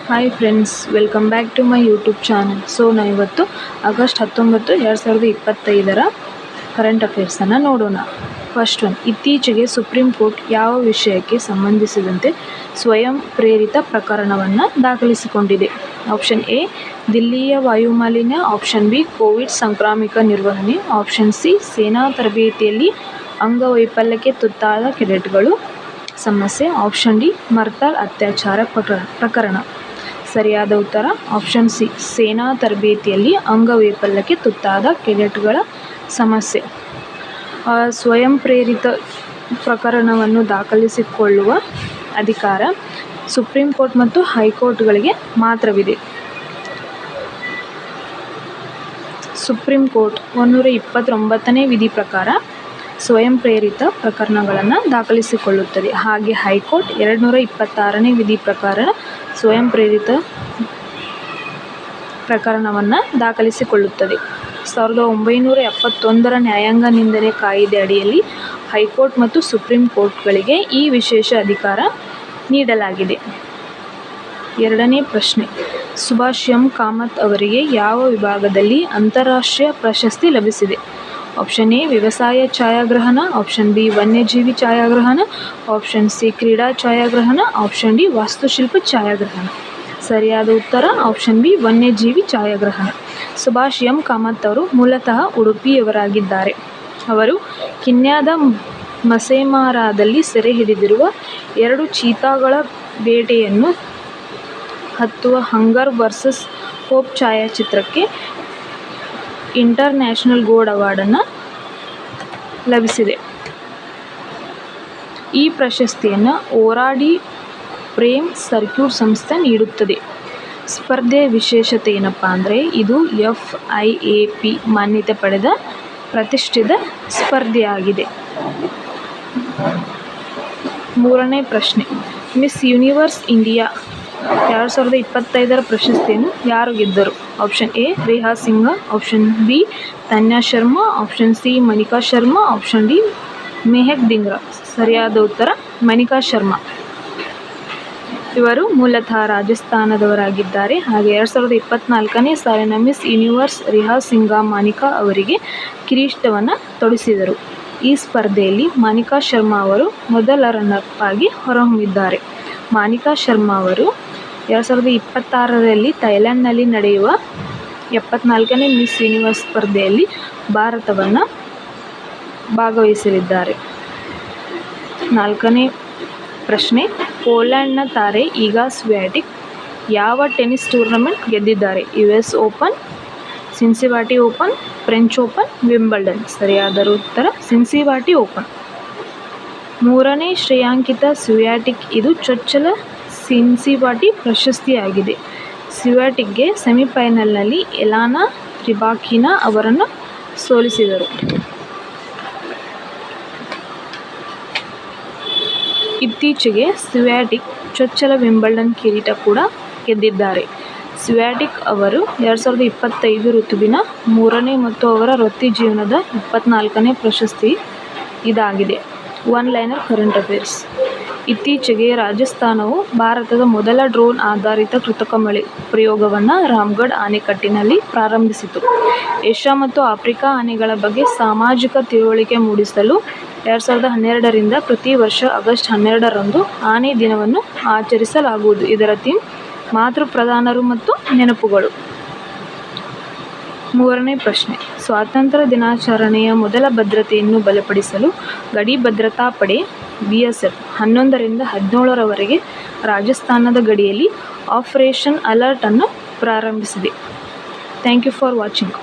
Hi friends, welcome back to my YouTube channel. ನಾವು ಇವತ್ತು August 19, 2025 current ಅಫೇರ್ಸನ್ನು ನೋಡೋಣ. ಫಸ್ಟ್ ಒನ್, ಇತ್ತೀಚೆಗೆ ಸುಪ್ರೀಂ ಕೋರ್ಟ್ ಯಾವ ವಿಷಯಕ್ಕೆ ಸಂಬಂಧಿಸಿದಂತೆ ಸ್ವಯಂ ಪ್ರೇರಿತ ಪ್ರಕರಣವನ್ನು ದಾಖಲಿಸಿಕೊಂಡಿದೆ? ಆಪ್ಷನ್ ಎ, ದಿಲ್ಲಿಯ ವಾಯುಮಾಲಿನ್ಯ. ಆಪ್ಷನ್ ಬಿ, ಕೋವಿಡ್ ಸಾಂಕ್ರಾಮಿಕ ನಿರ್ವಹಣೆ. ಆಪ್ಷನ್ ಸಿ, ಸೇನಾ ತರಬೇತಿಯಲ್ಲಿ ಅಂಗವೈಫಲ್ಯಕ್ಕೆ ತುತ್ತಾದ ಕೆಡೆಟ್ಗಳು ಸಮಸ್ಯೆ. ಆಪ್ಷನ್ ಡಿ, ಮರ್ತಾಲ್ ಅತ್ಯಾಚಾರ ಪ್ರಕರಣ. ಸರಿಯಾದ ಉತ್ತರ ಆಪ್ಷನ್ ಸಿ, ಸೇನಾ ತರಬೇತಿಯಲ್ಲಿ ಅಂಗವೈಫಲ್ಯಕ್ಕೆ ತುತ್ತಾದ ಕೆಡೆಟ್ಗಳ ಸಮಸ್ಯೆ. ಸ್ವಯಂ ಪ್ರೇರಿತ ಪ್ರಕರಣವನ್ನು ದಾಖಲಿಸಿಕೊಳ್ಳುವ ಅಧಿಕಾರ ಸುಪ್ರೀಂ ಕೋರ್ಟ್ ಮತ್ತು ಹೈಕೋರ್ಟ್ಗಳಿಗೆ ಮಾತ್ರವಿದೆ. ಸುಪ್ರೀಂ ಕೋರ್ಟ್ 129ನೇ ವಿಧಿ ಪ್ರಕಾರ ಸ್ವಯಂ ಪ್ರೇರಿತ ಪ್ರಕರಣಗಳನ್ನು ದಾಖಲಿಸಿಕೊಳ್ಳುತ್ತದೆ. ಹಾಗೆ ಹೈಕೋರ್ಟ್ 226ನೇ ವಿಧಿ ಪ್ರಕಾರ ಸ್ವಯಂ ಪ್ರೇರಿತ ಪ್ರಕರಣವನ್ನು ದಾಖಲಿಸಿಕೊಳ್ಳುತ್ತದೆ. 1971ರ ನ್ಯಾಯಾಂಗ ನಿಂದನೆ ಕಾಯಿದೆ ಅಡಿಯಲ್ಲಿ ಹೈಕೋರ್ಟ್ ಮತ್ತು ಸುಪ್ರೀಂ ಕೋರ್ಟ್ಗಳಿಗೆ ಈ ವಿಶೇಷ ಅಧಿಕಾರ ನೀಡಲಾಗಿದೆ. ಎರಡನೇ ಪ್ರಶ್ನೆ, ಸುಭಾಷ್ ಎಂ ಕಾಮತ್ ಅವರಿಗೆ ಯಾವ ವಿಭಾಗದಲ್ಲಿ ಅಂತಾರಾಷ್ಟ್ರೀಯ ಪ್ರಶಸ್ತಿ ಲಭಿಸಿದೆ? ಆಪ್ಷನ್ ಎ, ವ್ಯವಸಾಯ ಛಾಯಾಗ್ರಹಣ. ಆಪ್ಷನ್ ಬಿ, ವನ್ಯಜೀವಿ ಛಾಯಾಗ್ರಹಣ. ಆಪ್ಷನ್ ಸಿ, ಕ್ರೀಡಾ ಛಾಯಾಗ್ರಹಣ. ಆಪ್ಷನ್ ಡಿ, ವಾಸ್ತುಶಿಲ್ಪ ಛಾಯಾಗ್ರಹಣ. ಸರಿಯಾದ ಉತ್ತರ ಆಪ್ಷನ್ ಬಿ, ವನ್ಯಜೀವಿ ಛಾಯಾಗ್ರಹಣ. ಸುಭಾಷ್ ಎಂ ಕಾಮತ್ ಅವರು ಮೂಲತಃ ಉಡುಪಿಯವರಾಗಿದ್ದಾರೆ. ಅವರು ಕೀನ್ಯಾದ ಮಸೈಮಾರಾದಲ್ಲಿ ಸೆರೆ ಹಿಡಿದಿರುವ 2 ಚೀತಾಗಳ ಬೇಟೆಯನ್ನು ಹತ್ತುವ ಹಂಗರ್ ವರ್ಸಸ್ ಹೋಪ್ ಛಾಯಾಚಿತ್ರಕ್ಕೆ ಇಂಟರ್ನ್ಯಾಷನಲ್ ಗೋಲ್ಡ್ ಅವಾರ್ಡನ್ನು ಲಭಿಸಿದೆ. ಈ ಪ್ರಶಸ್ತಿಯನ್ನು ಓರಾ ಡಿ ಪ್ರೇಮ್ ಸರ್ಕ್ಯೂಟ್ ಸಂಸ್ಥೆ ನೀಡುತ್ತದೆ. ಸ್ಪರ್ಧೆಯ ವಿಶೇಷತೆ ಏನಪ್ಪ ಅಂದರೆ ಇದು FIAP ಮಾನ್ಯತೆ ಪಡೆದ ಪ್ರತಿಷ್ಠಿತ ಸ್ಪರ್ಧೆಯಾಗಿದೆ. ಮೂರನೇ ಪ್ರಶ್ನೆ, ಮಿಸ್ ಯೂನಿವರ್ಸ್ ಇಂಡಿಯಾ 2025ರ ಪ್ರಶಸ್ತಿಯನ್ನು ಯಾರು ಗೆದ್ದರು? Option A, Rekha Singh. Option B, Tanya Sharma. Option C, Manika Sharma. Option D, Mehak Dhingra. ಸರಿಯಾದ ಉತ್ತರ ಮನಿಕಾ ಶರ್ಮಾ. ಇವರು ಮೂಲತಃ ರಾಜಸ್ಥಾನದವರಾಗಿದ್ದಾರೆ. ಹಾಗೆ 2024ನೇ ಸಾಲಿನ ಮಿಸ್ ಯೂನಿವರ್ಸ್ ರೇಖಾ ಸಿಂಗ್ ಮನಿಕಾ ಅವರಿಗೆ ಕಿರೀಟವನ್ನು ತೊಡಿಸಿದರು. ಈ ಸ್ಪರ್ಧೆಯಲ್ಲಿ ಮನಿಕಾ ಶರ್ಮಾ ಅವರು ಮೊದಲ ರನ್ನರ್ ಆಗಿ ಹೊರಹೊಮ್ಮಿದ್ದಾರೆ. ಮನಿಕಾ ಶರ್ಮಾ ಅವರು 2026ರಲ್ಲಿ ಥೈಲ್ಯಾಂಡ್ನಲ್ಲಿ ನಡೆಯುವ 74ನೇ ಮಿಸ್ ಯೂನಿವರ್ಸ್ ಸ್ಪರ್ಧೆಯಲ್ಲಿ ಭಾರತವನ್ನು ಭಾಗವಹಿಸಲಿದ್ದಾರೆ. ನಾಲ್ಕನೇ ಪ್ರಶ್ನೆ, ಪೋಲೆಂಡ್ನ ತಾರೆ ಈಗಾ ಸ್ವಿಯಾಟೆಕ್ ಯಾವ ಟೆನ್ನಿಸ್ ಟೂರ್ನಮೆಂಟ್ ಗೆದ್ದಿದ್ದಾರೆ? US open, Cincinnati open, French open, Wimbledon. ಸರಿಯಾದ ಉತ್ತರ ಸಿನ್ಸಿನಾಟಿ ಓಪನ್. ಮೂರನೇ ಶ್ರೇಯಾಂಕಿತ ಸ್ವಿಯಾಟೆಕ್ ಇದು ಚೊಚ್ಚಲ ಸಿನ್ಸಿನಾಟಿ ಪ್ರಶಸ್ತಿಯಾಗಿದೆ. ಸ್ವಿಯಾಟೆಕ್ಗೆ ಸೆಮಿಫೈನಲ್ನಲ್ಲಿ ಎಲೆನಾ ರಿಬಾಕಿನಾ ಅವರನ್ನು ಸೋಲಿಸಿದರು. ಇತ್ತೀಚೆಗೆ ಸ್ವಿಯಾಟೆಕ್ ಚೊಚ್ಚಲ ವಿಂಬಲ್ಡನ್ ಕಿರೀಟ ಕೂಡ ಗೆದ್ದಿದ್ದಾರೆ. ಸ್ವಿಯಾಟೆಕ್ ಅವರು 2025 ಋತುವಿನ 3ನೇ ಮತ್ತು ಅವರ ವೃತ್ತಿ ಜೀವನದ 24ನೇ ಪ್ರಶಸ್ತಿ ಇದಾಗಿದೆ. One liner current affairs. ಇತ್ತೀಚೆಗೆ ರಾಜಸ್ಥಾನವು ಭಾರತದ ಮೊದಲ ಡ್ರೋನ್ ಆಧಾರಿತ ಕೃತಕ ಮಳೆ ಪ್ರಯೋಗವನ್ನು ರಾಮ್ಗಢ್ ಅಣೆಕಟ್ಟಿನಲ್ಲಿ ಪ್ರಾರಂಭಿಸಿತು. ಏಷ್ಯಾ ಮತ್ತು ಆಫ್ರಿಕಾ ಆನೆಗಳ ಬಗ್ಗೆ ಸಾಮಾಜಿಕ ತಿಳುವಳಿಕೆ ಮೂಡಿಸಲು 2012ರಿಂದ ಪ್ರತಿ ವರ್ಷ ಆಗಸ್ಟ್ 12ರಂದು ಆನೆ ದಿನವನ್ನು ಆಚರಿಸಲಾಗುವುದು. ಇದರ ಥೀಮ್ ಮಾತೃಪ್ರಧಾನರು ಮತ್ತು ನೆನಪುಗಳು. ಮೂರನೇ ಪ್ರಶ್ನೆ, ಸ್ವಾತಂತ್ರ್ಯ ದಿನಾಚರಣೆಯ ಮೊದಲ ಭದ್ರತೆಯನ್ನು ಬಲಪಡಿಸಲು ಗಡಿ ಭದ್ರತಾ ಪಡೆ BSF 11ರಿಂದ 17ರವರೆಗೆ ರಾಜಸ್ಥಾನದ ಗಡಿಯಲ್ಲಿ ಆಪರೇಷನ್ ಅಲರ್ಟ್ ಅನ್ನು ಪ್ರಾರಂಭಿಸಿದೆ. Thank you for watching.